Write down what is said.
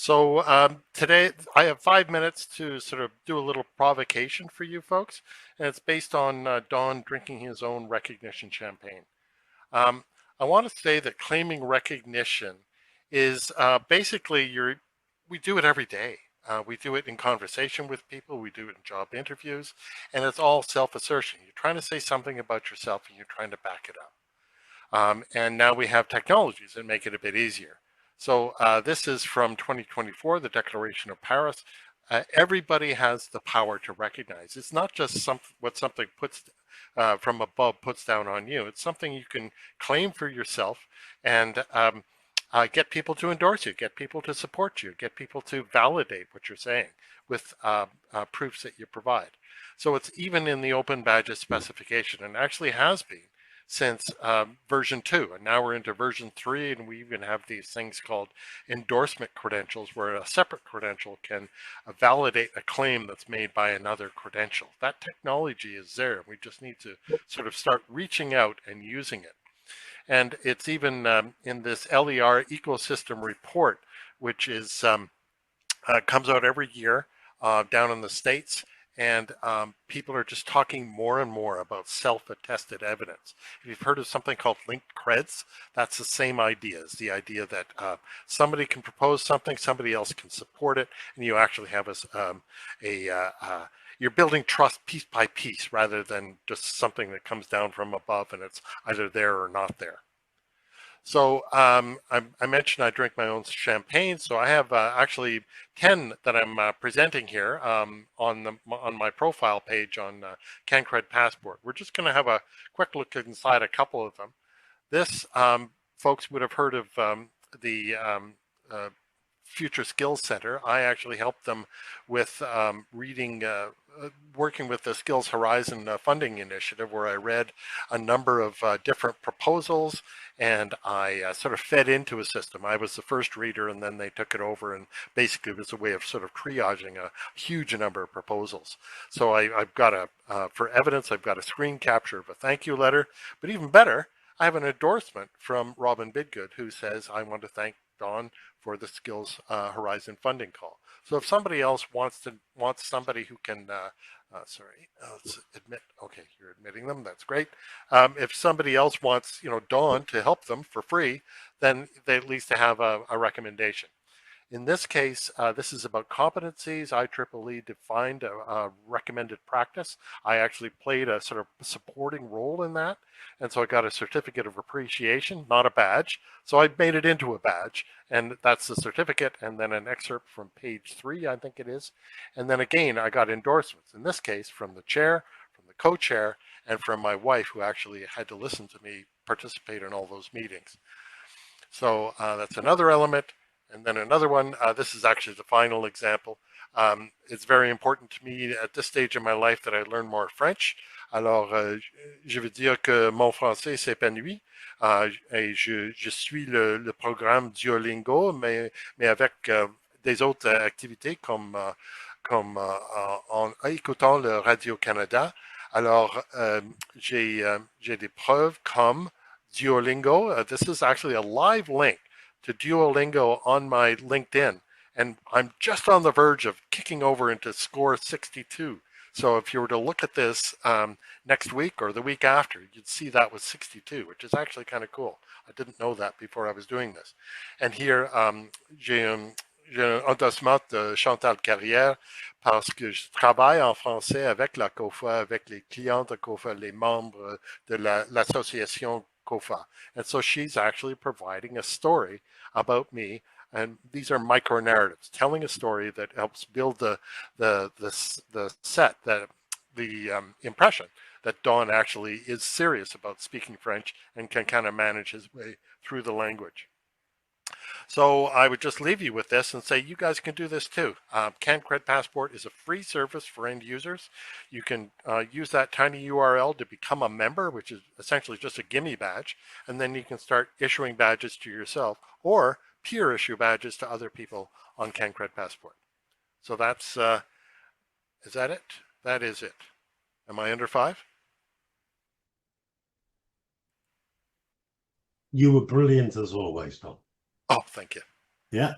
So today I have 5 minutes to sort of do a little provocation for you folks, and it's based on Don drinking his own recognition champagne. Um, I want to say that claiming recognition is basically we do it every day. We do it in conversation with people, we do it in job interviews, and it's all self-assertion. You're trying to say something about yourself and you're trying to back it up. And now we have technologies that make it a bit easier. So this is from 2024, the Declaration of Paris. Everybody has the power to recognize. It's not just what something puts from above puts down on you. It's something you can claim for yourself and get people to endorse you, get people to support you, get people to validate what you're saying with proofs that you provide. So it's even in the open badges specification, and actually has been since version 2, and now we're into version 3, and we even have these things called endorsement credentials, where a separate credential can validate a claim that's made by another credential. That technology is there. We just need to sort of start reaching out and using it. And it's even in this LER ecosystem report, which is comes out every year down in the States. And people are just talking more and more about self-attested evidence. If you've heard of something called linked creds, that's the same idea. It's the idea that somebody can propose something, somebody else can support it, and you actually have you're building trust piece by piece rather than just something that comes down from above and it's either there or not there. So I mentioned I drink my own champagne, so I have actually 10 that I'm presenting here on my profile page on CanCred Passport. We're just going to have a quick look inside a couple of them. This, folks would have heard of the Future Skills Center. I actually helped them with working with the Skills Horizon funding initiative, where I read a number of different proposals, and I sort of fed into a system. I was the first reader, and then they took it over, and basically it was a way of sort of triaging a huge number of proposals. So I've got for evidence, I've got a screen capture of a thank you letter, but even better, I have an endorsement from Robin Bidgood, who says, I want to thank Don for the Skills Horizon funding call. So if somebody else wants somebody who can, let's admit, okay, you're admitting them, that's great. If somebody else wants, Dawn to help them for free, then they at least have a recommendation. In this case, this is about competencies. IEEE defined a recommended practice. I actually played a sort of supporting role in that. And so I got a certificate of appreciation, not a badge. So I made it into a badge, and that's the certificate, and then an excerpt from page 3, I think it is. And then again, I got endorsements, in this case, from the chair, from the co-chair, and from my wife, who actually had to listen to me participate in all those meetings. So that's another element. And then another one, this is actually the final example. It's very important to me at this stage of my life that I learn more French. Alors, je veux dire que mon français s'épanouit. Et je suis le programme Duolingo, mais avec des autres activités comme en écoutant le Radio-Canada. Alors, j'ai des preuves comme Duolingo. This is actually a live link to Duolingo on my LinkedIn, and I'm just on the verge of kicking over into score 62. So if you were to look at this next week or the week after, you'd see that was 62, which is actually kind of cool. I didn't know that before I was doing this. And here, j'ai un endorsement de Chantal Carrière parce que je travaille en français avec la COFA, avec les clients de COFA, les membres de l'association COFA. And so she's actually providing a story about me, and these are micro narratives, telling a story that helps build the impression that Don actually is serious about speaking French and can kind of manage his way through the language. So I would just leave you with this and say you guys can do this too. CanCred Passport is a free service for end users. You can use that tiny URL to become a member, which is essentially just a gimme badge, and then you can start issuing badges to yourself or peer issue badges to other people on CanCred Passport. So that's, is that it? That is it. Am I under 5? You were brilliant as always, Tom. Oh, thank you. Yeah.